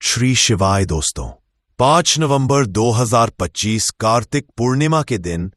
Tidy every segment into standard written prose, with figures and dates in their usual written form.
श्री शिवाय दोस्तों, 5 नवंबर 2025 कार्तिक पूर्णिमा के दिन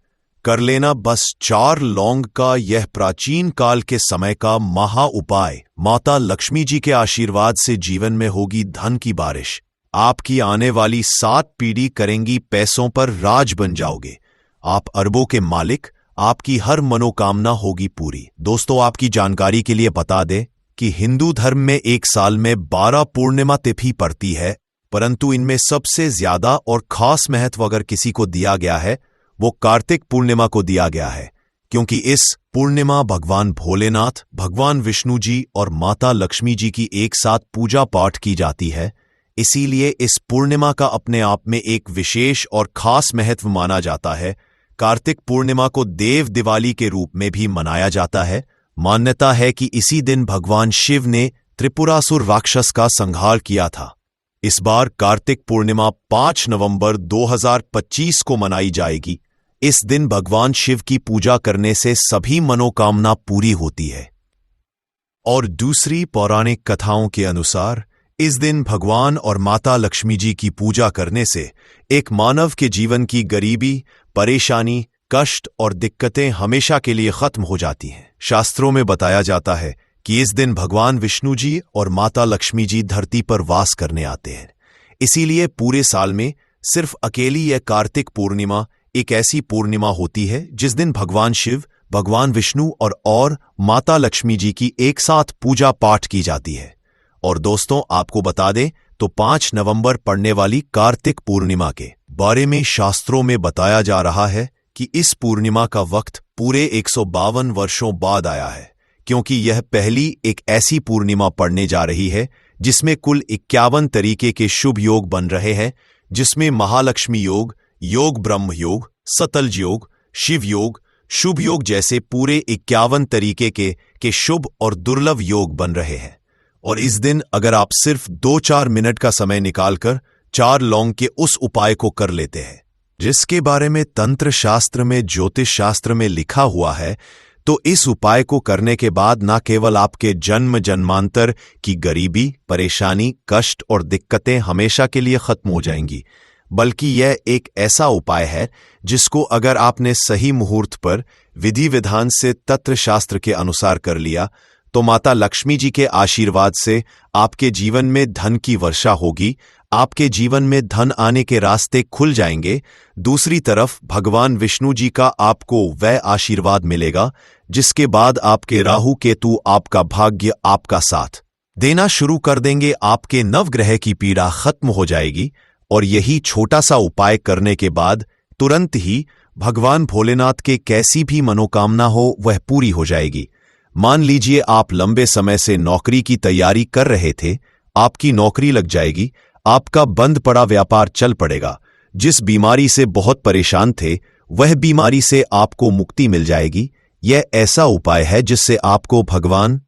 कर लेना बस 4 लौंग का यह प्राचीन काल के समय का महा उपाय। माता लक्ष्मी जी के आशीर्वाद से जीवन में होगी धन की बारिश। आपकी आने वाली 7 पीढ़ी करेंगी पैसों पर राज बन जाओगे। आप अरबों के मालिक, आपकी हर मनोकामना होगी पूरी। दोस्तों, आपकी जानकारी के लिए बता दें कि हिंदू धर्म में एक साल में 12 पूर्णिमा तिथि पड़ती है, परंतु इनमें सबसे ज्यादा और खास महत्व अगर किसी को दिया गया है वो कार्तिक पूर्णिमा को दिया गया है, क्योंकि इस पूर्णिमा भगवान भोलेनाथ, भगवान विष्णु जी और माता लक्ष्मी जी की एक साथ पूजा पाठ की जाती है। इसीलिए इस पूर्णिमा का अपने आप में एक विशेष और खास महत्व माना जाता है। कार्तिक पूर्णिमा को देव दिवाली के रूप में भी मनाया जाता है। मान्यता है कि इसी दिन भगवान शिव ने त्रिपुरासुर राक्षस का संहार किया था। इस बार कार्तिक पूर्णिमा 5 नवंबर 2025 को मनाई जाएगी। इस दिन भगवान शिव की पूजा करने से सभी मनोकामना पूरी होती है। और दूसरी पौराणिक कथाओं के अनुसार इस दिन भगवान और माता लक्ष्मी जी की पूजा करने से एक मानव के जीवन की गरीबी, परेशानी, कष्ट और दिक्कतें हमेशा के लिए खत्म हो जाती हैं। शास्त्रों में बताया जाता है कि इस दिन भगवान विष्णु जी और माता लक्ष्मी जी धरती पर वास करने आते हैं। इसीलिए पूरे साल में सिर्फ अकेली यह कार्तिक पूर्णिमा एक ऐसी पूर्णिमा होती है जिस दिन भगवान शिव, भगवान विष्णु और माता लक्ष्मी जी की एक साथ पूजा पाठ की जाती है। और दोस्तों, आपको बता दें तो 5 नवंबर पड़ने वाली कार्तिक पूर्णिमा के बारे में शास्त्रों में बताया जा रहा है कि इस पूर्णिमा का वक्त पूरे 152 वर्षों बाद आया है, क्योंकि यह पहली एक ऐसी पूर्णिमा पड़ने जा रही है जिसमें कुल 51 तरीके के शुभ योग बन रहे हैं, जिसमें महालक्ष्मी योग, योग ब्रह्म योग, सतलज योग, शिव योग, शुभ योग जैसे पूरे 51 तरीके के शुभ और दुर्लभ योग बन रहे हैं। और इस दिन अगर आप सिर्फ 2-4 मिनट का समय निकालकर 4 लौंग के उस उपाय को कर लेते हैं जिसके बारे में तंत्र शास्त्र में, ज्योतिष शास्त्र में लिखा हुआ है, तो इस उपाय को करने के बाद न केवल आपके जन्म जन्मांतर की गरीबी, परेशानी, कष्ट और दिक्कतें हमेशा के लिए खत्म हो जाएंगी, बल्कि यह एक ऐसा उपाय है जिसको अगर आपने सही मुहूर्त पर विधि विधान से तंत्र शास्त्र के अनुसार कर लिया तो माता लक्ष्मी जी के आशीर्वाद से आपके जीवन में धन की वर्षा होगी। आपके जीवन में धन आने के रास्ते खुल जाएंगे। दूसरी तरफ भगवान विष्णु जी का आपको वह आशीर्वाद मिलेगा जिसके बाद आपके राहु केतु, आपका भाग्य, आपका साथ देना शुरू कर देंगे। आपके नवग्रह की पीड़ा खत्म हो जाएगी और यही छोटा सा उपाय करने के बाद तुरंत ही भगवान भोलेनाथ के कैसी भी मनोकामना हो वह पूरी हो जाएगी। मान लीजिए आप लंबे समय से नौकरी की तैयारी कर रहे थे, आपकी नौकरी लग जाएगी, आपका बंद पड़ा व्यापार चल पड़ेगा, जिस बीमारी से बहुत परेशान थे वह बीमारी से आपको मुक्ति मिल जाएगी। यह ऐसा उपाय है जिससे आपको भगवान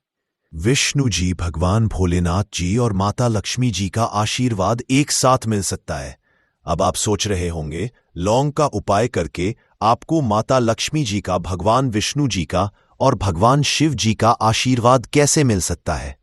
विष्णु जी, भगवान भोलेनाथ जी और माता लक्ष्मी जी का आशीर्वाद एक साथ मिल सकता है। अब आप सोच रहे होंगे, लौंग का उपाय करके आपको माता लक्ष्मी जी का, भगवान विष्णु जी का और भगवान शिव जी का आशीर्वाद कैसे मिल सकता है?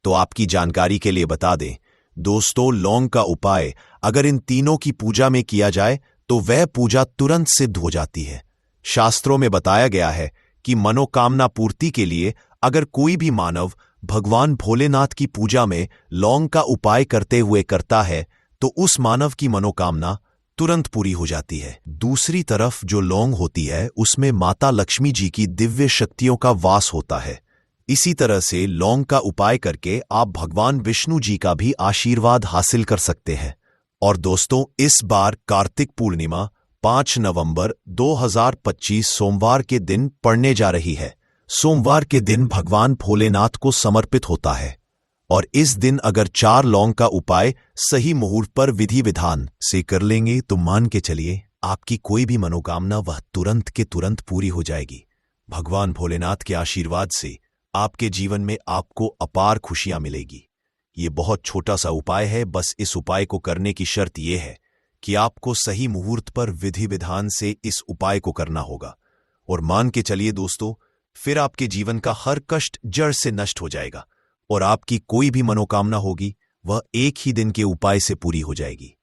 तो आपकी जानकारी के लिए बता दें दोस्तों, लौंग का उपाय अगर इन तीनों की पूजा में किया जाए तो वह पूजा तुरंत सिद्ध हो जाती है। शास्त्रों में बताया गया है कि मनोकामना पूर्ति के लिए अगर कोई भी मानव भगवान भोलेनाथ की पूजा में लौंग का उपाय करते हुए करता है तो उस मानव की मनोकामना तुरंत पूरी हो जाती है। दूसरी तरफ जो लौंग होती है उसमें माता लक्ष्मी जी की दिव्य शक्तियों का वास होता है। इसी तरह से लौंग का उपाय करके आप भगवान विष्णु जी का भी आशीर्वाद हासिल कर सकते हैं। और दोस्तों, इस बार कार्तिक पूर्णिमा 5 नवंबर 2025 सोमवार के दिन पड़ने जा रही है। सोमवार के दिन भगवान भोलेनाथ को समर्पित होता है और इस दिन अगर 4 लौंग का उपाय सही मुहूर्त पर विधि विधान से कर लेंगे तो मान के चलिए आपकी कोई भी मनोकामना वह तुरंत के तुरंत पूरी हो जाएगी। भगवान भोलेनाथ के आशीर्वाद से आपके जीवन में आपको अपार खुशियां मिलेगी। ये बहुत छोटा सा उपाय है, बस इस उपाय को करने की शर्त यह है कि आपको सही मुहूर्त पर विधि विधान से इस उपाय को करना होगा। और मान के चलिए दोस्तों, फिर आपके जीवन का हर कष्ट जड़ से नष्ट हो जाएगा और आपकी कोई भी मनोकामना होगी वह एक ही दिन के उपाय से पूरी हो जाएगी।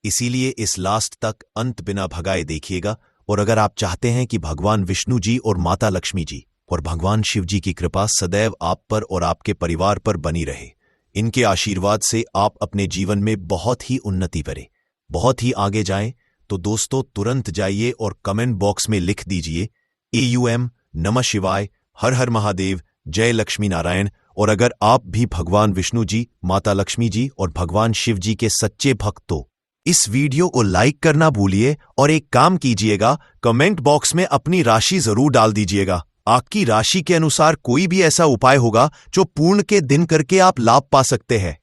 इसीलिए इस लास्ट तक अंत बिना भगाए देखिएगा। और अगर आप चाहते हैं कि भगवान विष्णु जी और माता लक्ष्मी जी और भगवान शिव जी की कृपा सदैव आप पर और आपके परिवार पर बनी रहे, इनके आशीर्वाद से आप अपने जीवन में बहुत ही उन्नति करें, बहुत ही आगे जाएं, तो दोस्तों तुरंत जाइए और कमेंट बॉक्स में लिख दीजिए AUM, नमः शिवाय, हर हर महादेव, जय लक्ष्मी नारायण। और अगर आप भी भगवान विष्णु जी, माता लक्ष्मी जी और भगवान शिव जी के सच्चे भक्त तो इस वीडियो को लाइक करना भूलिए और एक काम कीजिएगा, कमेंट बॉक्स में अपनी राशि जरूर डाल दीजिएगा। आपकी राशि के अनुसार कोई भी ऐसा उपाय होगा जो पूर्ण के दिन करके आप लाभ पा सकते हैं,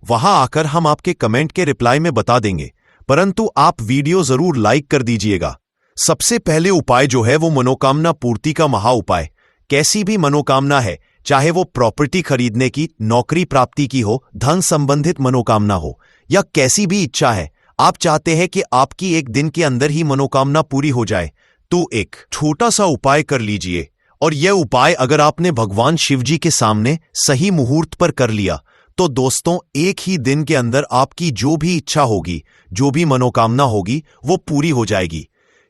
वहां आकर हम आपके कमेंट के रिप्लाई में बता देंगे, परंतु आप वीडियो जरूर लाइक कर दीजिएगा। सबसे पहले उपाय जो है वो मनोकामना पूर्ति का महा उपाय। कैसी भी मनोकामना है, चाहे वो प्रॉपर्टी खरीदने की, नौकरी प्राप्ति की हो, धन संबंधित मनोकामना हो या कैसी भी इच्छा है, आप चाहते हैं कि आपकी एक दिन के अंदर ही मनोकामना पूरी हो जाए, तो एक छोटा सा उपाय कर लीजिए। और यह उपाय अगर आपने भगवान शिव जी के सामने सही मुहूर्त पर कर लिया तो दोस्तों एक ही दिन के अंदर आपकी जो भी इच्छा होगी, जो भी मनोकामना होगी, वो पूरी हो जाएगी।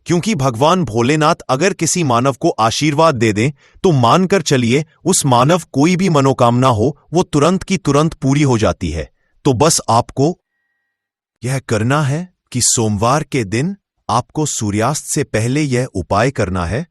क्योंकि भगवान भोलेनाथ अगर किसी मानव को आशीर्वाद दे दें तो मानकर चलिए उस मानव कोई भी मनोकामना हो वो तुरंत की तुरंत पूरी हो जाती है। तो बस आपको यह करना है कि सोमवार के दिन आपको सूर्यास्त से पहले यह उपाय करना है।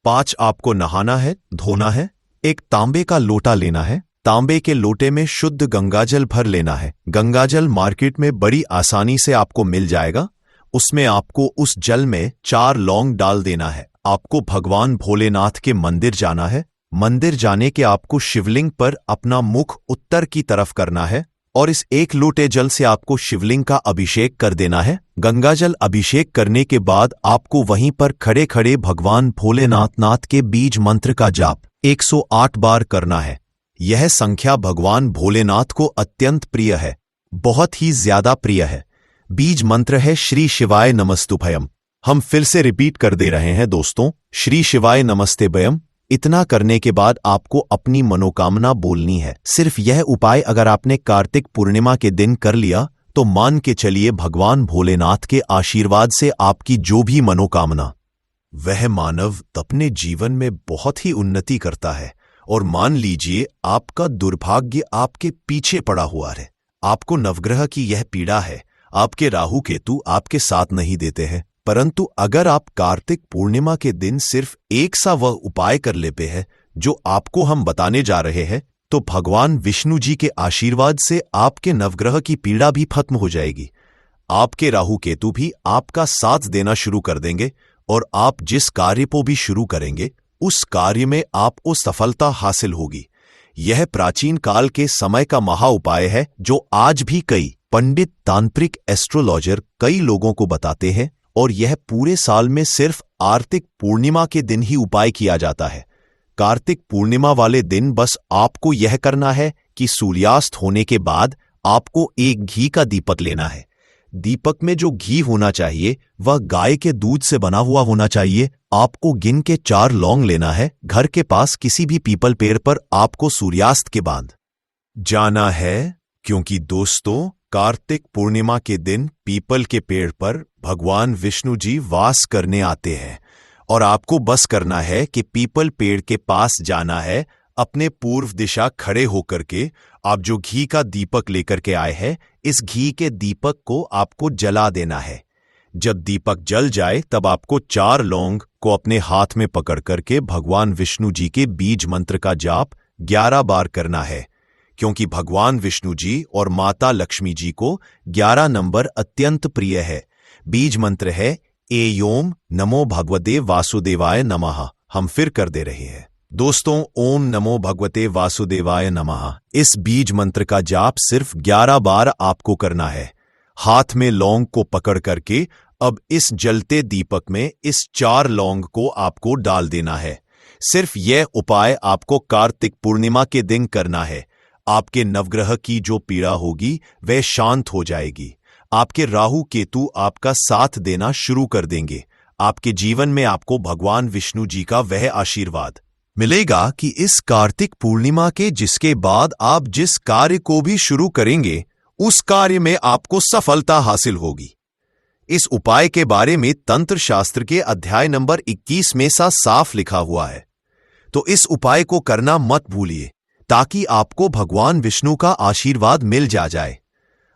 5 आपको नहाना है, धोना है, एक तांबे का लोटा लेना है, तांबे के लोटे में शुद्ध गंगाजल भर लेना है। गंगाजल मार्केट में बड़ी आसानी से आपको मिल जाएगा। उसमें आपको उस जल में 4 लौंग डाल देना है। आपको भगवान भोलेनाथ के मंदिर जाना है। मंदिर जाने के आपको शिवलिंग पर अपना मुख उत्तर की तरफ करना है और इस 1 लोटे जल से आपको शिवलिंग का अभिषेक कर देना है। गंगाजल अभिषेक करने के बाद आपको वहीं पर खड़े खड़े भगवान भोलेनाथ के बीज मंत्र का जाप 108 बार करना है। यह संख्या भगवान भोलेनाथ को अत्यंत प्रिय है, बहुत ही ज्यादा प्रिय है। बीज मंत्र है श्री शिवाय नमस्तुभयम। हम फिर से रिपीट कर दे रहे हैं दोस्तों, श्री शिवाय नमस्तेभयम। इतना करने के बाद आपको अपनी मनोकामना बोलनी है। सिर्फ यह उपाय अगर आपने कार्तिक पूर्णिमा के दिन कर लिया तो मान के चलिए भगवान भोलेनाथ के आशीर्वाद से आपकी जो भी मनोकामना, वह मानव अपने जीवन में बहुत ही उन्नति करता है। और मान लीजिए आपका दुर्भाग्य आपके पीछे पड़ा हुआ है, आपको नवग्रह की यह पीड़ा है, आपके राहु केतु आपके साथ नहीं देते हैं, परंतु अगर आप कार्तिक पूर्णिमा के दिन सिर्फ एक सा वह उपाय कर लेते हैं जो आपको हम बताने जा रहे हैं, तो भगवान विष्णु जी के आशीर्वाद से आपके नवग्रह की पीड़ा भी खत्म हो जाएगी। आपके राहु केतु भी आपका साथ देना शुरू कर देंगे और आप जिस कार्य को भी शुरू करेंगे उस कार्य में आपको सफलता हासिल होगी। यह प्राचीन काल के समय का महा उपाय है जो आज भी कई पंडित, तांत्रिक, एस्ट्रोलॉजर कई लोगों को बताते हैं और यह पूरे साल में सिर्फ कार्तिक पूर्णिमा के दिन ही उपाय किया जाता है। कार्तिक पूर्णिमा वाले दिन बस आपको यह करना है कि सूर्यास्त होने के बाद आपको एक घी का दीपक लेना है। दीपक में जो घी होना चाहिए वह गाय के दूध से बना हुआ होना चाहिए। आपको गिन के 4 लौंग लेना है। घर के पास किसी भी पीपल पेड़ पर आपको सूर्यास्त के बाद जाना है, क्योंकि दोस्तों कार्तिक पूर्णिमा के दिन पीपल के पेड़ पर भगवान विष्णु जी वास करने आते हैं और आपको बस करना है कि पीपल पेड़ के पास जाना है। अपने पूर्व दिशा खड़े होकर के आप जो घी का दीपक लेकर के आए हैं, इस घी के दीपक को आपको जला देना है। जब दीपक जल जाए तब आपको 4 लौंग को अपने हाथ में पकड़ करके भगवान विष्णु जी के बीज मंत्र का जाप 11 बार करना है, क्योंकि भगवान विष्णु जी और माता लक्ष्मी जी को 11 नंबर अत्यंत प्रिय है। बीज मंत्र है एयोम नमो भगवते वासुदेवाय नमः। हम फिर कर दे रहे हैं दोस्तों, ओम नमो भगवते वासुदेवाय नमः। इस बीज मंत्र का जाप सिर्फ 11 बार आपको करना है। हाथ में लौंग को पकड़ करके अब इस जलते दीपक में इस 4 लौंग को आपको डाल देना है। सिर्फ यह उपाय आपको कार्तिक पूर्णिमा के दिन करना है। आपके नवग्रह की जो पीड़ा होगी वह शांत हो जाएगी। आपके राहु केतु आपका साथ देना शुरू कर देंगे। आपके जीवन में आपको भगवान विष्णु जी का वह आशीर्वाद मिलेगा कि इस कार्तिक पूर्णिमा के जिसके बाद आप जिस कार्य को भी शुरू करेंगे उस कार्य में आपको सफलता हासिल होगी। इस उपाय के बारे में तंत्र शास्त्र के अध्याय नंबर 21 में साफ लिखा हुआ है। तो इस उपाय को करना मत भूलिए ताकि आपको भगवान विष्णु का आशीर्वाद मिल जाए।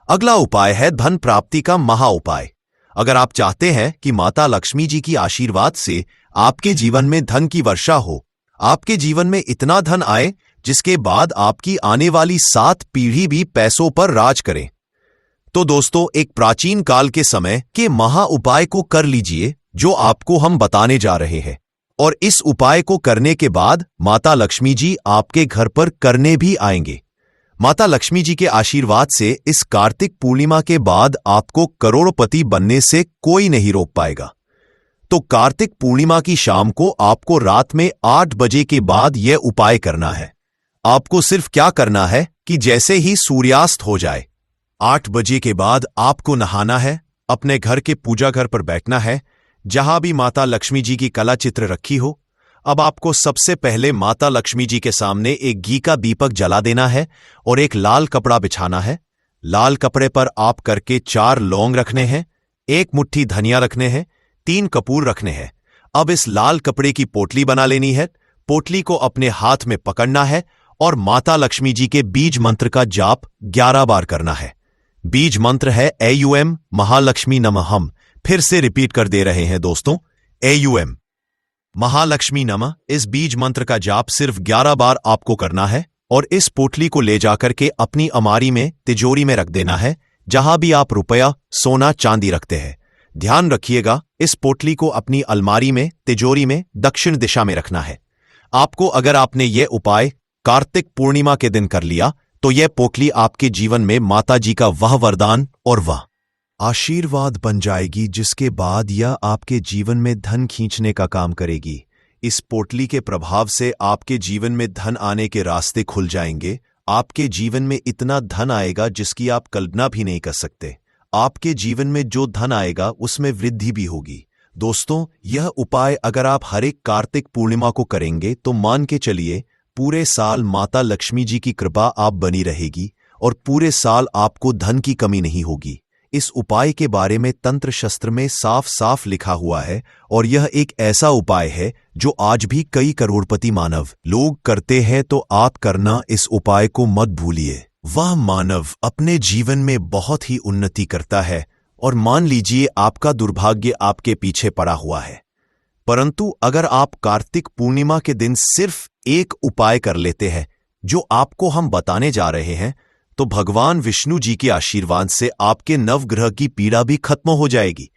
अगला उपाय है धन प्राप्ति का महा उपाय। अगर आप चाहते हैं कि माता लक्ष्मी जी की आशीर्वाद से आपके जीवन में धन की वर्षा हो, आपके जीवन में इतना धन आए जिसके बाद आपकी आने वाली 7 पीढ़ी भी पैसों पर राज करें, तो दोस्तों एक प्राचीन काल के समय के महा उपाय को कर लीजिए जो आपको हम बताने जा रहे हैं। और इस उपाय को करने के बाद माता लक्ष्मी जी आपके घर पर करने भी आएंगे। माता लक्ष्मी जी के आशीर्वाद से इस कार्तिक पूर्णिमा के बाद आपको करोड़पति बनने से कोई नहीं रोक पाएगा। तो कार्तिक पूर्णिमा की शाम को आपको रात में 8 बजे के बाद यह उपाय करना है। आपको सिर्फ क्या करना है कि जैसे ही सूर्यास्त हो जाए 8 बजे के बाद आपको नहाना है, अपने घर के पूजा घर पर बैठना है जहां भी माता लक्ष्मी जी की कला चित्र रखी हो। अब आपको सबसे पहले माता लक्ष्मी जी के सामने एक घी का दीपक जला देना है और एक लाल कपड़ा बिछाना है। लाल कपड़े पर आप करके 4 लौंग रखने हैं, 1 मुट्ठी धनिया रखने हैं, 3 कपूर रखने हैं। अब इस लाल कपड़े की पोटली बना लेनी है। पोटली को अपने हाथ में पकड़ना है और माता लक्ष्मी जी के बीज मंत्र का जाप 11 बार करना है। बीज मंत्र है AUM महालक्ष्मी नमः। हम फिर से रिपीट कर दे रहे हैं दोस्तों, AUM महालक्ष्मी नमः। इस बीज मंत्र का जाप सिर्फ 11 बार आपको करना है और इस पोटली को ले जाकर के अपनी अलमारी में, तिजोरी में रख देना है, जहां भी आप रुपया, सोना, चांदी रखते हैं। ध्यान रखिएगा इस पोटली को अपनी अलमारी में, तिजोरी में दक्षिण दिशा में रखना है। आपको अगर आपने यह उपाय कार्तिक पूर्णिमा के दिन कर लिया तो यह पोटली आपके जीवन में माता जी का वह वरदान और वह आशीर्वाद बन जाएगी जिसके बाद यह आपके जीवन में धन खींचने का काम करेगी। इस पोटली के प्रभाव से आपके जीवन में धन आने के रास्ते खुल जाएंगे। आपके जीवन में इतना धन आएगा जिसकी आप कल्पना भी नहीं कर सकते। आपके जीवन में जो धन आएगा उसमें वृद्धि भी होगी। दोस्तों यह उपाय अगर आप हर एक कार्तिक पूर्णिमा को करेंगे तो मान के चलिए पूरे साल माता लक्ष्मी जी की कृपा आप बनी रहेगी और पूरे साल आपको धन की कमी नहीं होगी। इस उपाय के बारे में तंत्र शास्त्र में साफ साफ लिखा हुआ है और यह एक ऐसा उपाय है जो आज भी कई करोड़पति मानव लोग करते हैं। तो आप करना इस उपाय को मत भूलिए। वह मानव अपने जीवन में बहुत ही उन्नति करता है और मान लीजिए आपका दुर्भाग्य आपके पीछे पड़ा हुआ है, परंतु अगर आप कार्तिक पूर्णिमा के दिन सिर्फ एक उपाय कर लेते हैं जो आपको हम बताने जा रहे हैं, तो भगवान विष्णु जी के आशीर्वाद से आपके नवग्रह की पीड़ा भी खत्म हो जाएगी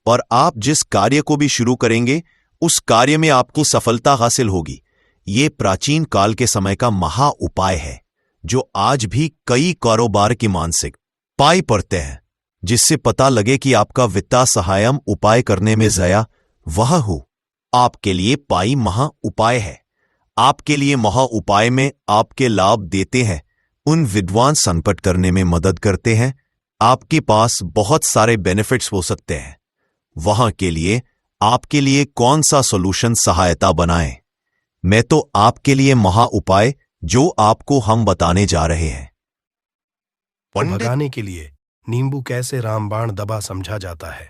और आप जिस कार्य को भी शुरू करेंगे उस कार्य में आपको सफलता हासिल होगी। ये प्राचीन काल के समय का महा उपाय है जो आज भी कई कारोबार की मानसिक पाई पड़ते हैं, जिससे पता लगे कि आपका वित्ता सहायम उपाय करने में जया वह हो। आपके लिए पाई महा उपाय है। आपके लिए महा उपाय में आपके लाभ देते हैं, उन विद्वान संपट करने में मदद करते हैं। आपके पास बहुत सारे बेनिफिट्स हो सकते हैं। वहां के लिए आपके लिए कौन सा सॉल्यूशन सहायता बनाए, मैं तो आपके लिए महा उपाय जो आपको हम बताने जा रहे हैं। भगाने के लिए नींबू कैसे रामबाण दबा समझा जाता है,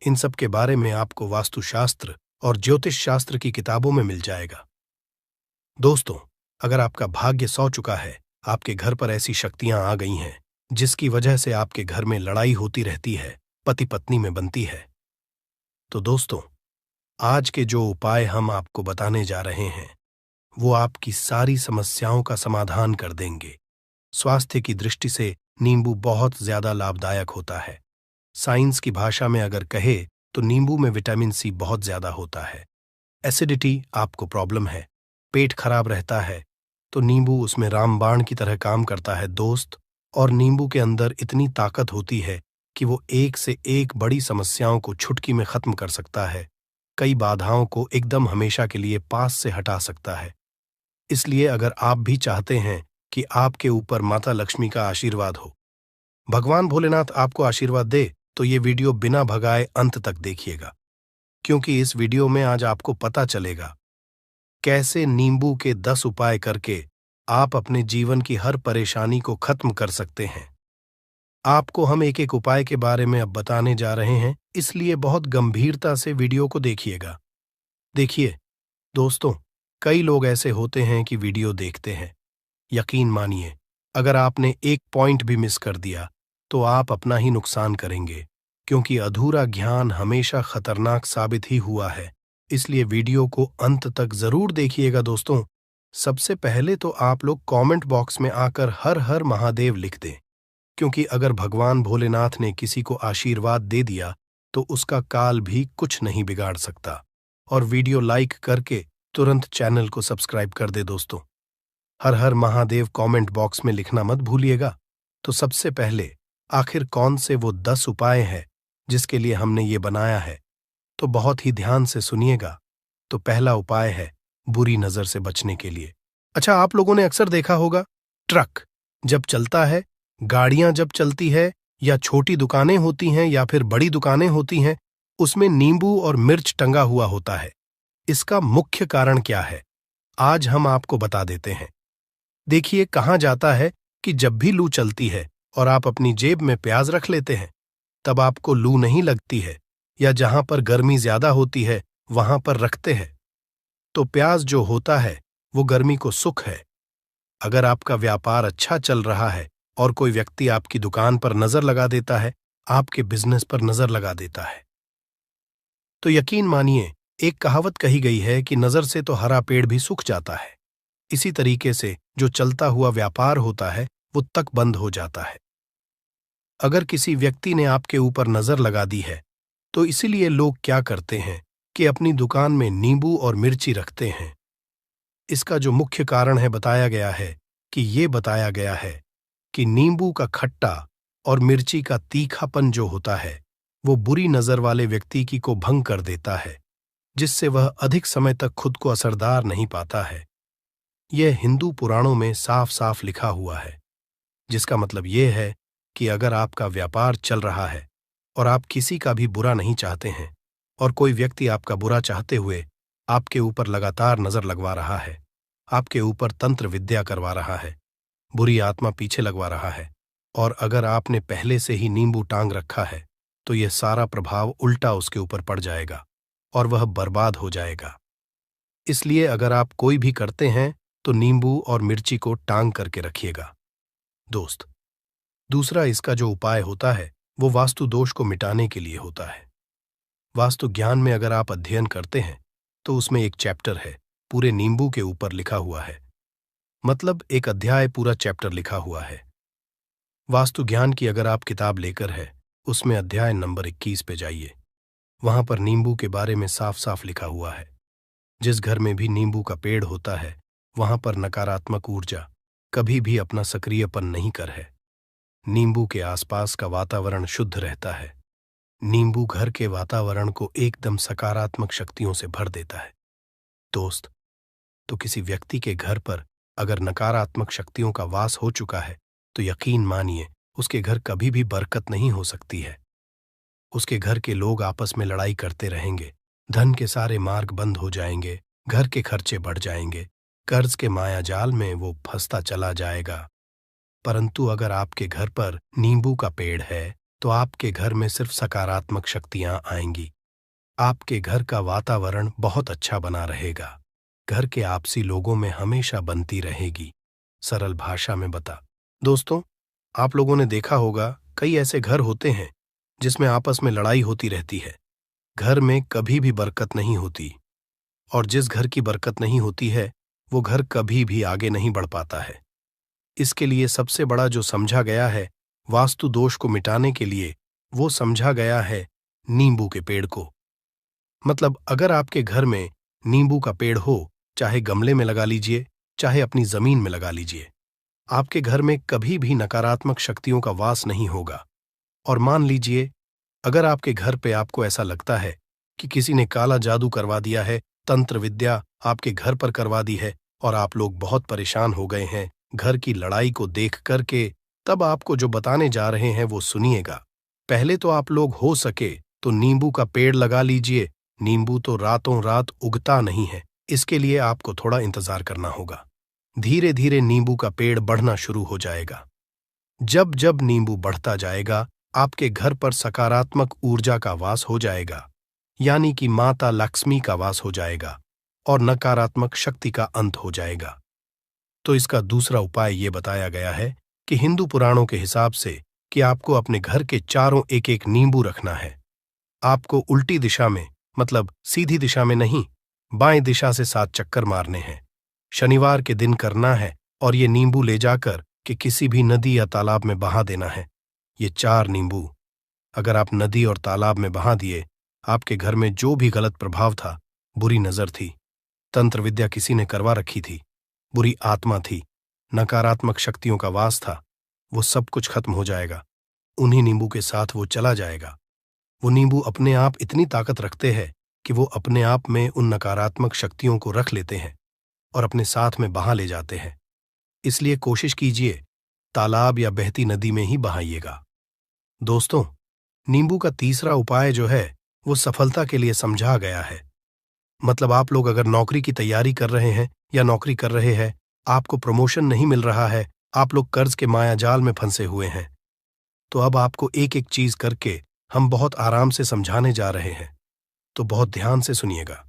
इन सब के बारे में आपको वास्तुशास्त्र और ज्योतिष शास्त्र की किताबों में मिल जाएगा। दोस्तों अगर आपका भाग्य सौ चुका है, आपके घर पर ऐसी शक्तियां आ गई हैं जिसकी वजह से आपके घर में लड़ाई होती रहती है, पति पत्नी में बनती है, तो दोस्तों आज के जो उपाय हम आपको बताने जा रहे हैं वो आपकी सारी समस्याओं का समाधान कर देंगे। स्वास्थ्य की दृष्टि से नींबू बहुत ज्यादा लाभदायक होता है। साइंस की भाषा में अगर कहे तो नींबू में विटामिन सी बहुत ज्यादा होता है। एसिडिटी आपको प्रॉब्लम है, पेट खराब रहता है, तो नींबू उसमें रामबाण की तरह काम करता है दोस्त। और नींबू के अंदर इतनी ताकत होती है कि वो एक से एक बड़ी समस्याओं को चुटकी में खत्म कर सकता है, कई बाधाओं को एकदम हमेशा के लिए पास से हटा सकता है। इसलिए अगर आप भी चाहते हैं कि आपके ऊपर माता लक्ष्मी का आशीर्वाद हो, भगवान भोलेनाथ आपको आशीर्वाद दे, तो ये वीडियो बिना भगाए अंत तक देखिएगा, क्योंकि इस वीडियो में आज आपको पता चलेगा कैसे नींबू के 10 उपाय करके आप अपने जीवन की हर परेशानी को खत्म कर सकते हैं। आपको हम एक एक उपाय के बारे में अब बताने जा रहे हैं, इसलिए बहुत गंभीरता से वीडियो को देखिएगा। देखिए दोस्तों, कई लोग ऐसे होते हैं कि वीडियो देखते हैं। यकीन मानिए, अगर आपने एक पॉइंट भी मिस कर दिया तो आप अपना ही नुकसान करेंगे, क्योंकि अधूरा ज्ञान हमेशा खतरनाक साबित ही हुआ है। इसलिए वीडियो को अंत तक जरूर देखिएगा दोस्तों। सबसे पहले तो आप लोग कमेंट बॉक्स में आकर हर हर महादेव लिख दें, क्योंकि अगर भगवान भोलेनाथ ने किसी को आशीर्वाद दे दिया तो उसका काल भी कुछ नहीं बिगाड़ सकता। और वीडियो लाइक करके तुरंत चैनल को सब्सक्राइब कर दे दोस्तों। हर हर महादेव कमेंट बॉक्स में लिखना मत भूलिएगा। तो सबसे पहले आखिर कौन से वो 10 उपाय हैं जिसके लिए हमने ये बनाया है, तो बहुत ही ध्यान से सुनिएगा। तो पहला उपाय है बुरी नजर से बचने के लिए। अच्छा, आप लोगों ने अक्सर देखा होगा, ट्रक जब चलता है, गाड़ियां जब चलती है, या छोटी दुकानें होती हैं या फिर बड़ी दुकानें होती हैं, उसमें नींबू और मिर्च टंगा हुआ होता है। इसका मुख्य कारण क्या है, आज हम आपको बता देते हैं। देखिए, कहा जाता है कि जब भी लू चलती है और आप अपनी जेब में प्याज रख लेते हैं, तब आपको लू नहीं लगती है, या जहां पर गर्मी ज्यादा होती है वहां पर रखते हैं। तो प्याज जो होता है वो गर्मी को सुख है। अगर आपका व्यापार अच्छा चल रहा है और कोई व्यक्ति आपकी दुकान पर नजर लगा देता है, आपके बिजनेस पर नजर लगा देता है, तो यकीन मानिए, एक कहावत कही गई है कि नजर से तो हरा पेड़ भी सूख जाता है। इसी तरीके से जो चलता हुआ व्यापार होता है वो तक बंद हो जाता है। अगर किसी व्यक्ति ने आपके ऊपर नजर लगा दी है, तो इसीलिए लोग क्या करते हैं कि अपनी दुकान में नींबू और मिर्ची रखते हैं। इसका जो मुख्य कारण है बताया गया है कि नींबू का खट्टा और मिर्ची का तीखापन जो होता है वो बुरी नजर वाले व्यक्ति की को भंग कर देता है, जिससे वह अधिक समय तक खुद को असरदार नहीं पाता है। यह हिंदू पुराणों में साफ साफ लिखा हुआ है, जिसका मतलब यह है कि अगर आपका व्यापार चल रहा है और आप किसी का भी बुरा नहीं चाहते हैं, और कोई व्यक्ति आपका बुरा चाहते हुए आपके ऊपर लगातार नजर लगवा रहा है, आपके ऊपर तंत्र विद्या करवा रहा है, बुरी आत्मा पीछे लगवा रहा है, और अगर आपने पहले से ही नींबू टांग रखा है, तो यह सारा प्रभाव उल्टा उसके ऊपर पड़ जाएगा और वह बर्बाद हो जाएगा। इसलिए अगर आप कोई भी करते हैं तो नींबू और मिर्ची को टांग करके रखिएगा दोस्त। दूसरा इसका जो उपाय होता है वो वास्तु दोष को मिटाने के लिए होता है। वास्तु ज्ञान में अगर आप अध्ययन करते हैं तो उसमें एक चैप्टर है पूरे नींबू के ऊपर लिखा हुआ है, मतलब एक अध्याय पूरा चैप्टर लिखा हुआ है। वास्तु ज्ञान की अगर आप किताब लेकर है, उसमें अध्याय नंबर 21 पे जाइए। वहां पर नींबू के बारे में साफ साफ लिखा हुआ है। जिस घर में भी नींबू का पेड़ होता है वहां पर नकारात्मक ऊर्जा कभी भी अपना सक्रियपन नहीं कर है। नींबू के आसपास का वातावरण शुद्ध रहता है। नींबू घर के वातावरण को एकदम सकारात्मक शक्तियों से भर देता है दोस्त। तो किसी व्यक्ति के घर पर अगर नकारात्मक शक्तियों का वास हो चुका है तो यकीन मानिए उसके घर कभी भी बरकत नहीं हो सकती है। उसके घर के लोग आपस में लड़ाई करते रहेंगे, धन के सारे मार्ग बंद हो जाएंगे, घर के खर्चे बढ़ जाएंगे, कर्ज के माया जाल में वो फंसता चला जाएगा। परंतु अगर आपके घर पर नींबू का पेड़ है तो आपके घर में सिर्फ सकारात्मक शक्तियां आएंगी। आपके घर का वातावरण बहुत अच्छा बना रहेगा। घर के आपसी लोगों में हमेशा बनती रहेगी। सरल भाषा में बता दोस्तों, आप लोगों ने देखा होगा कई ऐसे घर होते हैं जिसमें आपस में लड़ाई होती रहती है। घर में कभी भी बरकत नहीं होती, और जिस घर की बरकत नहीं होती है वो घर कभी भी आगे नहीं बढ़ पाता है। इसके लिए सबसे बड़ा जो समझा गया है वास्तु दोष को मिटाने के लिए, वो समझा गया है नींबू के पेड़ को। मतलब अगर आपके घर में नींबू का पेड़ हो, चाहे गमले में लगा लीजिए, चाहे अपनी जमीन में लगा लीजिए, आपके घर में कभी भी नकारात्मक शक्तियों का वास नहीं होगा। और मान लीजिए अगर आपके घर पे आपको ऐसा लगता है कि किसी ने काला जादू करवा दिया है, तंत्र विद्या आपके घर पर करवा दी है, और आप लोग बहुत परेशान हो गए हैं घर की लड़ाई को देख करके, तब आपको जो बताने जा रहे हैं वो सुनिएगा। पहले तो आप लोग हो सके तो नींबू का पेड़ लगा लीजिए। नींबू तो रातों रात उगता नहीं है, इसके लिए आपको थोड़ा इंतजार करना होगा। धीरे धीरे नींबू का पेड़ बढ़ना शुरू हो जाएगा। जब जब नींबू बढ़ता जाएगा, आपके घर पर सकारात्मक ऊर्जा का वास हो जाएगा, यानी कि माता लक्ष्मी का वास हो जाएगा और नकारात्मक शक्ति का अंत हो जाएगा। तो इसका दूसरा उपाय ये बताया गया है कि हिंदू पुराणों के हिसाब से कि आपको अपने घर के चारों एक एक नींबू रखना है। आपको उल्टी दिशा में, मतलब सीधी दिशा में नहीं, बाएं दिशा से 7 चक्कर मारने हैं। शनिवार के दिन करना है और ये नींबू ले जाकर कि किसी भी नदी या तालाब में बहा देना है। ये 4 नींबू अगर आप नदी और तालाब में बहा दिए, आपके घर में जो भी गलत प्रभाव था, बुरी नजर थी, तंत्र विद्या किसी ने करवा रखी थी, बुरी आत्मा थी, नकारात्मक शक्तियों का वास था, वो सब कुछ खत्म हो जाएगा। उन्हीं नींबू के साथ वो चला जाएगा। वो नींबू अपने आप इतनी ताकत रखते हैं कि वो अपने आप में उन नकारात्मक शक्तियों को रख लेते हैं और अपने साथ में बहा ले जाते हैं। इसलिए कोशिश कीजिए तालाब या बहती नदी में ही बहाइएगा। दोस्तों, नींबू का तीसरा उपाय जो है वो सफलता के लिए समझा गया है। मतलब आप लोग अगर नौकरी की तैयारी कर रहे हैं या नौकरी कर रहे हैं, आपको प्रमोशन नहीं मिल रहा है, आप लोग कर्ज के मायाजाल में फंसे हुए हैं, तो अब आपको एक एक चीज करके हम बहुत आराम से समझाने जा रहे हैं, तो बहुत ध्यान से सुनिएगा।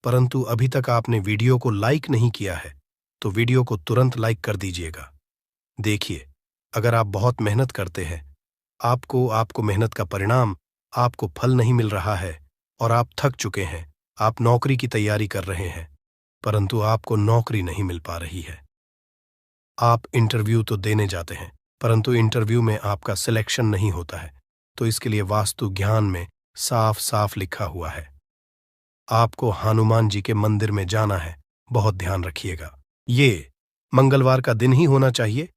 परंतु अभी तक आपने वीडियो को लाइक नहीं किया है, तो वीडियो को तुरंत लाइक कर दीजिएगा। देखिए, अगर आप बहुत मेहनत करते हैं, आपको मेहनत का परिणाम, आपको फल नहीं मिल रहा है और आप थक चुके हैं, आप नौकरी की तैयारी कर रहे हैं, परंतु आपको नौकरी नहीं मिल पा रही है। आप इंटरव्यू तो देने जाते हैं, परंतु इंटरव्यू में आपका सिलेक्शन नहीं होता है, तो इसके लिए वास्तु ज्ञान में साफ साफ लिखा हुआ है, आपको हनुमान जी के मंदिर में जाना है। बहुत ध्यान रखिएगा, ये मंगलवार का दिन ही होना चाहिए।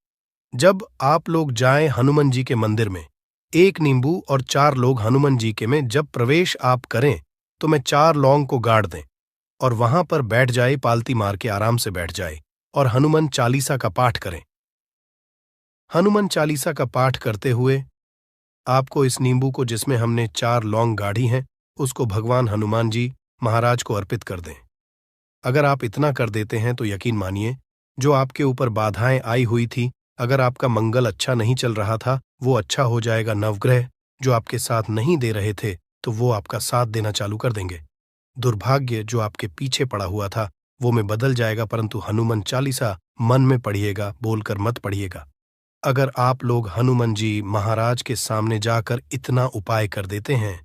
जब आप लोग जाएं हनुमान जी के मंदिर में, 1 नींबू और 4 लोग हनुमान जी के में जब प्रवेश आप करें, तो मैं 4 लौंग को गाड़ दें और वहां पर बैठ जाए, पालती मार के आराम से बैठ जाए और हनुमान चालीसा का पाठ करें। हनुमान चालीसा का पाठ करते हुए आपको इस नींबू को, जिसमें हमने 4 लौंग गाढ़ी हैं, उसको भगवान हनुमान जी महाराज को अर्पित कर दें। अगर आप इतना कर देते हैं तो यकीन मानिए, जो आपके ऊपर बाधाएं आई हुई थी, अगर आपका मंगल अच्छा नहीं चल रहा था, वो अच्छा हो जाएगा। नवग्रह जो आपके साथ नहीं दे रहे थे, तो वो आपका साथ देना चालू कर देंगे। दुर्भाग्य जो आपके पीछे पड़ा हुआ था, वो में बदल जाएगा। परंतु हनुमान चालीसा मन में पढ़िएगा, बोलकर मत पढ़िएगा। अगर आप लोग हनुमान जी महाराज के सामने जाकर इतना उपाय कर देते हैं,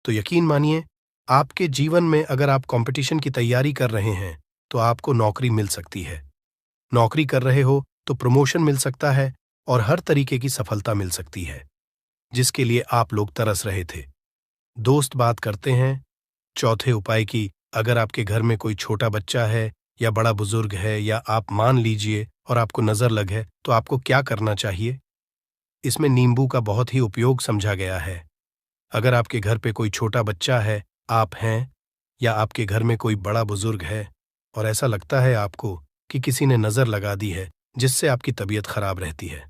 तो यकीन मानिए, आपके जीवन में अगर आप कंपटीशन की तैयारी कर रहे हैं, तो आपको नौकरी मिल सकती है। नौकरी कर रहे हो तो प्रमोशन मिल सकता है और हर तरीके की सफलता मिल सकती है, जिसके लिए आप लोग तरस रहे थे। दोस्त बात करते हैं चौथे उपाय की। अगर आपके घर में कोई छोटा बच्चा है या बड़ा बुजुर्ग है, या आप मान लीजिए और आपको नजर लग है, तो आपको क्या करना चाहिए? इसमें नींबू का बहुत ही उपयोग समझा गया है। अगर आपके घर पे कोई छोटा बच्चा है, आप हैं, या आपके घर में कोई बड़ा बुजुर्ग है और ऐसा लगता है आपको कि किसी ने नजर लगा दी है, जिससे आपकी तबीयत खराब रहती है,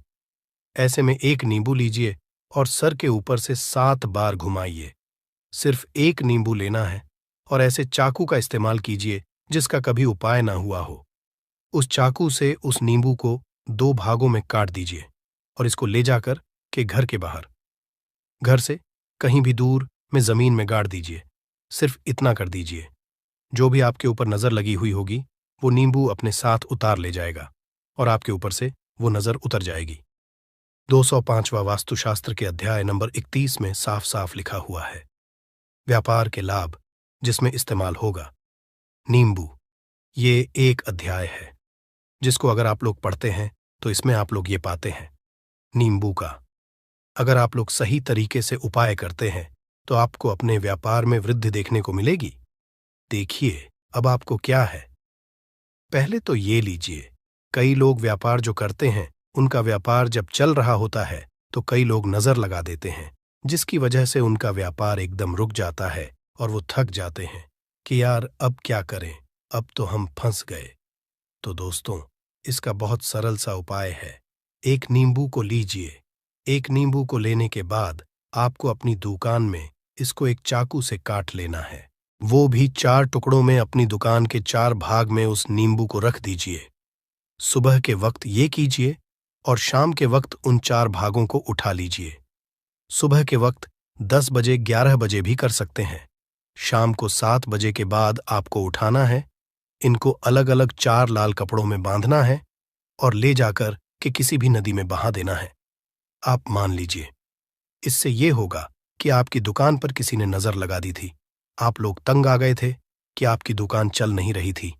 ऐसे में 1 नींबू लीजिए और सर के ऊपर से 7 बार घुमाइए। सिर्फ 1 नींबू लेना है और ऐसे चाकू का इस्तेमाल कीजिए जिसका कभी उपाय ना हुआ हो। उस चाकू से उस नींबू को 2 भागों में काट दीजिए और इसको ले जाकर के घर के बाहर, घर से कहीं भी दूर में जमीन में गाड़ दीजिए। सिर्फ इतना कर दीजिए, जो भी आपके ऊपर नजर लगी हुई होगी, वो नींबू अपने साथ उतार ले जाएगा और आपके ऊपर से वो नजर उतर जाएगी। 205वां वास्तुशास्त्र के अध्याय नंबर 31 में साफ साफ लिखा हुआ है, व्यापार के लाभ जिसमें इस्तेमाल होगा नींबू। ये एक अध्याय है जिसको अगर आप लोग पढ़ते हैं, तो इसमें आप लोग ये पाते हैं नींबू का अगर आप लोग सही तरीके से उपाय करते हैं, तो आपको अपने व्यापार में वृद्धि देखने को मिलेगी। देखिए अब आपको क्या है। पहले तो ये लीजिए, कई लोग व्यापार जो करते हैं, उनका व्यापार जब चल रहा होता है तो कई लोग नजर लगा देते हैं, जिसकी वजह से उनका व्यापार एकदम रुक जाता है और वो थक जाते हैं कि यार अब क्या करें, अब तो हम फंस गए। तो दोस्तों, इसका बहुत सरल सा उपाय है। 1 नींबू को लीजिए। 1 नींबू को लेने के बाद आपको अपनी दुकान में इसको एक चाकू से काट लेना है। वो भी 4 टुकड़ों में अपनी दुकान के 4 भाग में उस नींबू को रख दीजिए। सुबह के वक्त ये कीजिए और शाम के वक्त उन 4 भागों को उठा लीजिए। सुबह के वक्त 10 बजे 11 बजे भी कर सकते हैं। शाम को 7 बजे के बाद आपको उठाना है। इनको अलग अलग 4 लाल कपड़ों में बांधना है और ले जाकर के किसी भी नदी में बहा देना है। आप मान लीजिए, इससे ये होगा कि आपकी दुकान पर किसी ने नजर लगा दी थी। आप लोग तंग आ गए थे कि आपकी दुकान चल नहीं रही थी।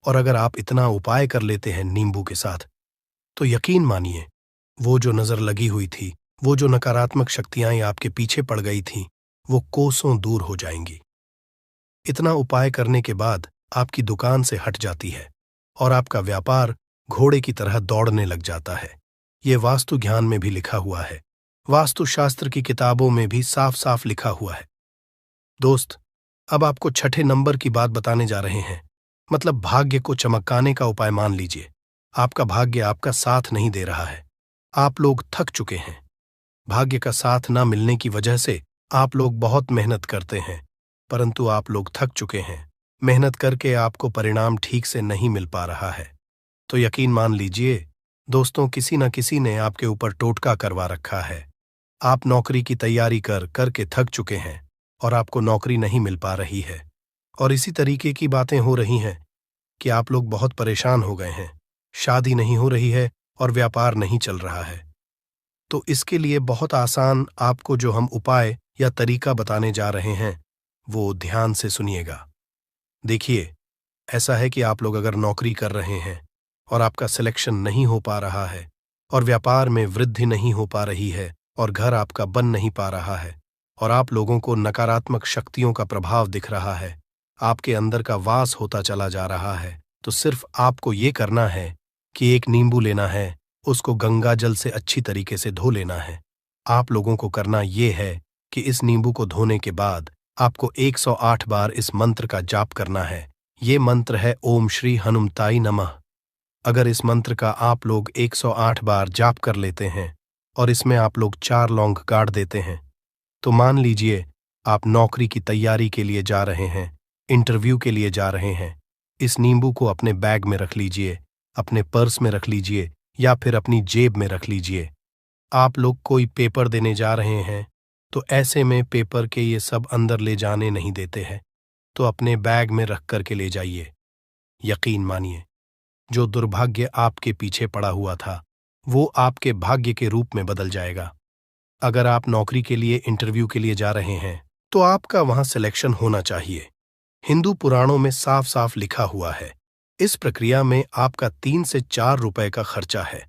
और अगर आप इतना उपाय कर लेते हैं नींबू के साथ, तो यकीन मानिए, वो जो नजर लगी हुई थी, वो जो नकारात्मक शक्तियां आपके पीछे पड़ गई थीं, वो कोसों दूर हो जाएंगी। इतना उपाय करने के बाद आपकी दुकान से हट जाती है और आपका व्यापार घोड़े की तरह दौड़ने लग जाता है। ये वास्तु ज्ञान में भी लिखा हुआ है, वास्तुशास्त्र की किताबों में भी साफ साफ लिखा हुआ है। दोस्त, अब आपको छठे नंबर की बात बताने जा रहे हैं, मतलब भाग्य को चमकाने का उपाय। मान लीजिए आपका भाग्य आपका साथ नहीं दे रहा है। आप लोग थक चुके हैं। भाग्य का साथ ना मिलने की वजह से आप लोग बहुत मेहनत करते हैं, परंतु आप लोग थक चुके हैं। मेहनत करके आपको परिणाम ठीक से नहीं मिल पा रहा है। तो यकीन मान लीजिए दोस्तों, किसी न किसी ने आपके ऊपर टोटका करवा रखा है। आप नौकरी की तैयारी करके थक चुके हैं और आपको नौकरी नहीं मिल पा रही है। और इसी तरीके की बातें हो रही हैं कि आप लोग बहुत परेशान हो गए हैं। शादी नहीं हो रही है और व्यापार नहीं चल रहा है। तो इसके लिए बहुत आसान आपको जो हम उपाय या तरीका बताने जा रहे हैं, वो ध्यान से सुनिएगा। देखिए, ऐसा है कि आप लोग अगर नौकरी कर रहे हैं और आपका सिलेक्शन नहीं हो पा रहा है और व्यापार में वृद्धि नहीं हो पा रही है और घर आपका बन नहीं पा रहा है और आप लोगों को नकारात्मक शक्तियों का प्रभाव दिख रहा है, आपके अंदर का वास होता चला जा रहा है, तो सिर्फ आपको ये करना है कि एक नींबू लेना है, उसको गंगा जल से अच्छी तरीके से धो लेना है। आप लोगों को करना ये है कि इस नींबू को धोने के बाद आपको 108 बार इस मंत्र का जाप करना है। ये मंत्र है ओम श्री हनुमताई नमः। अगर इस मंत्र का आप लोग 108 बार जाप कर लेते हैं और इसमें आप लोग 4 लौंग गाड़ देते हैं, तो मान लीजिए आप नौकरी की तैयारी के लिए जा रहे हैं, इंटरव्यू के लिए जा रहे हैं। इस नींबू को अपने बैग में रख लीजिए, अपने पर्स में रख लीजिए या फिर अपनी जेब में रख लीजिए। आप लोग कोई पेपर देने जा रहे हैं, तो ऐसे में पेपर के ये सब अंदर ले जाने नहीं देते हैं, तो अपने बैग में रख करके ले जाइए। यकीन मानिए, जो दुर्भाग्य आपके पीछे पड़ा हुआ था, वो आपके भाग्य के रूप में बदल जाएगा। अगर आप नौकरी के लिए इंटरव्यू के लिए जा रहे हैं, तो आपका वहां सिलेक्शन होना चाहिए। हिंदू पुराणों में साफ साफ लिखा हुआ है। इस प्रक्रिया में आपका 3 से 4 रुपए का खर्चा है,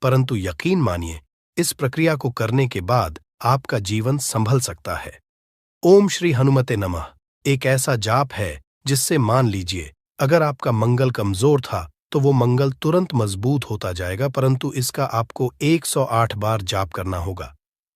परंतु यकीन मानिए, इस प्रक्रिया को करने के बाद आपका जीवन संभल सकता है। ओम श्री हनुमते नमः एक ऐसा जाप है जिससे मान लीजिए अगर आपका मंगल कमजोर था तो वो मंगल तुरंत मजबूत होता जाएगा, परंतु इसका आपको 108 बार जाप करना होगा,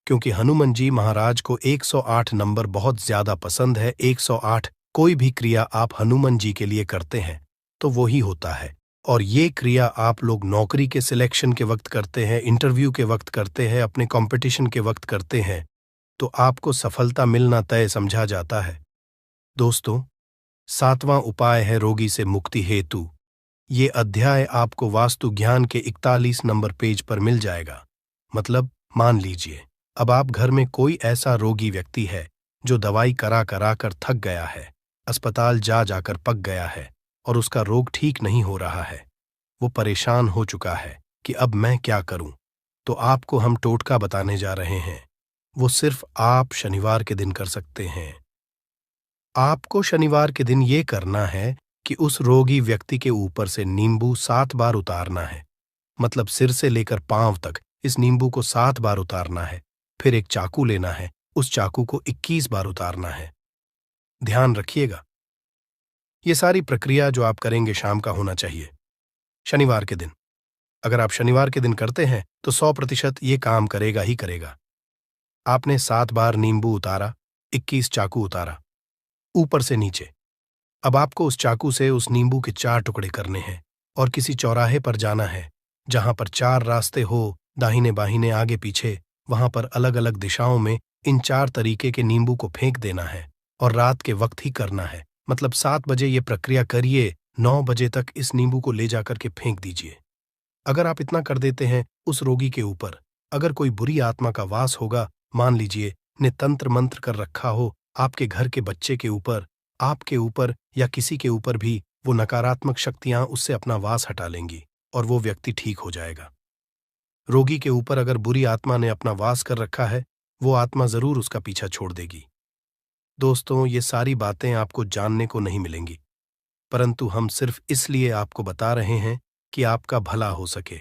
क्योंकि हनुमान जी महाराज को 108 नंबर बहुत ज्यादा पसंद है। 108 कोई भी क्रिया आप हनुमान जी के लिए करते हैं तो वो ही होता है। और ये क्रिया आप लोग नौकरी के सिलेक्शन के वक्त करते हैं, इंटरव्यू के वक्त करते हैं, अपने कंपटीशन के वक्त करते हैं, तो आपको सफलता मिलना तय समझा जाता है। दोस्तों, 7वां उपाय है रोगी से मुक्ति हेतु। ये अध्याय आपको वास्तु ज्ञान के 41 नंबर पेज पर मिल जाएगा। मतलब मान लीजिए अब आप घर में कोई ऐसा रोगी व्यक्ति है जो दवाई करा करा कर थक गया है, अस्पताल जा जाकर पक गया है और उसका रोग ठीक नहीं हो रहा है। वो परेशान हो चुका है कि अब मैं क्या करूं। तो आपको हम टोटका बताने जा रहे हैं। वो सिर्फ आप शनिवार के दिन कर सकते हैं। आपको शनिवार के दिन ये करना है कि उस रोगी व्यक्ति के ऊपर से नींबू 7 बार उतारना है। मतलब सिर से लेकर पांव तक इस नींबू को 7 बार उतारना है। फिर एक चाकू लेना है, उस चाकू को 21 बार उतारना है। ध्यान रखिएगा, ये सारी प्रक्रिया जो आप करेंगे शाम का होना चाहिए, शनिवार के दिन। अगर आप शनिवार के दिन करते हैं तो 100% ये काम करेगा ही करेगा। आपने 7 बार नींबू उतारा, 21 चाकू उतारा, ऊपर से नीचे। अब आपको उस चाकू से उस नींबू के 4 टुकड़े करने हैं और किसी चौराहे पर जाना है जहां पर 4 रास्ते हो, दाहिने बाहिने आगे पीछे। वहां पर अलग अलग दिशाओं में इन 4 तरीके के नींबू को फेंक देना है और रात के वक्त ही करना है। मतलब 7 बजे ये प्रक्रिया करिए, 9 बजे तक इस नींबू को ले जाकर के फेंक दीजिए। अगर आप इतना कर देते हैं उस रोगी के ऊपर अगर कोई बुरी आत्मा का वास होगा, मान लीजिए ने तंत्र मंत्र कर रखा हो आपके घर के बच्चे के ऊपर, आपके ऊपर या किसी के ऊपर भी, वो नकारात्मक शक्तियां उससे अपना वास हटा लेंगी और वो व्यक्ति ठीक हो जाएगा। रोगी के ऊपर अगर बुरी आत्मा ने अपना वास कर रखा है, वो आत्मा जरूर उसका पीछा छोड़ देगी। दोस्तों, ये सारी बातें आपको जानने को नहीं मिलेंगी, परंतु हम सिर्फ इसलिए आपको बता रहे हैं कि आपका भला हो सके।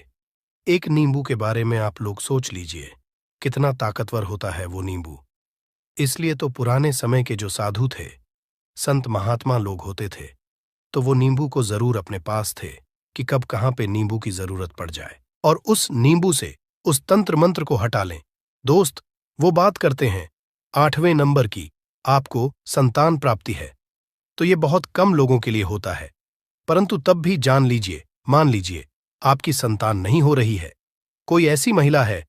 एक नींबू के बारे में आप लोग सोच लीजिए, कितना ताकतवर होता है वो नींबू। इसलिए तो पुराने समय के जो साधु थे, संत महात्मा लोग होते थे, तो वो नींबू को जरूर अपने पास थे कि कब कहाँ पे नींबू की जरूरत पड़ जाए और उस नींबू से उस तंत्र मंत्र को हटा लें। दोस्त, वो बात करते हैं 8वें नंबर की, आपको संतान प्राप्ति है, तो ये बहुत कम लोगों के लिए होता है, परंतु तब भी जान लीजिए, मान लीजिए आपकी संतान नहीं हो रही है, कोई ऐसी महिला है